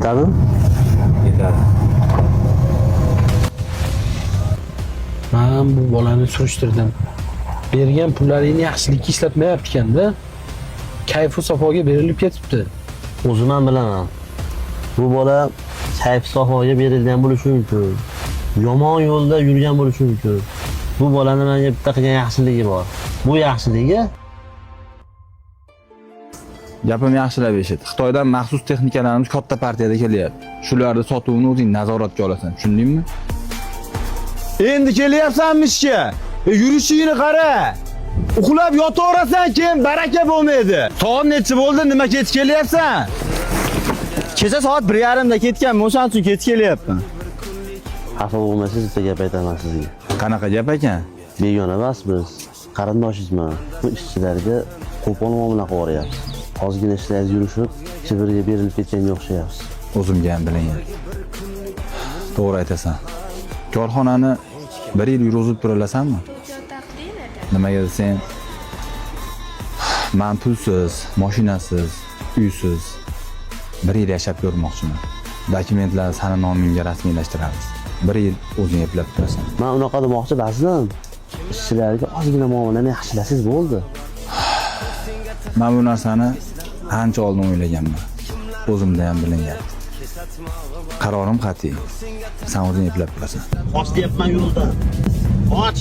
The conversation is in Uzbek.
Yetadimi? Yetadi. Men bu bolani surishtirdim. Bergan pullaringni yaxshilikka ishlatmayapti-kanda. Kayfu safoga berilib ketibdi. O'zim ham bilaman. Bu bola kayf safoga berilgan bo'lishi mumkin. Yomon yo'lda yurgan bo'lishi mumkin. Bu bolani menga bitta qilgan yaxshiligi bor. Bu yaxshiligi Gapim yaxshilab eshit. Xitoydan maxsus texnikalarimiz katta partiyada kelyapti. Shularni sotuvini o'zing nazoratga olasan, tushundingmi? Endi kelyapsanmi ishga? Yurishingni qara. Uxlab yotaveраsan, keyin baraka bo'lmaydi. Soat necha bo'ldi? Nima kech kelyapsan? Kecha soat 1:30da ketganman, o'shaning uchun kech kelyapman. xafa bo'lmasangiz bitta gap aytaman sizga. Qanaqa gap ekan? Begona emas biz. Qarindoshingizman. Bu ishchilarga qo'pol muomala qilib yuboryapsiz. Ozgina ishlaringiz yurishib, kibrga berilib ketganga o'xshayapsiz. O'zimga ham bilingan. To'g'ri aytasan. Korxonani 1 yil yurg'izib turalasanmi? Nimaga desang, men pulsiz, mashinasiz, uysiz 1 yil yashab ko'rmoqchiman. Dokumentlarni sani nomingga rasmiylashtiramiz. 1 yil o'zing eplab turasan. Men unaqa demoqchi emasdim. Ishchilarga ozgina muomalani yaxshilasangiz bo'ldi. Men bu narsani ancha oldin o'ylaganman. O'zimda ham bilingan. Qarorim qat'iy. Sen o'zing eplab turasan. Och deyapman yo'lda. Och.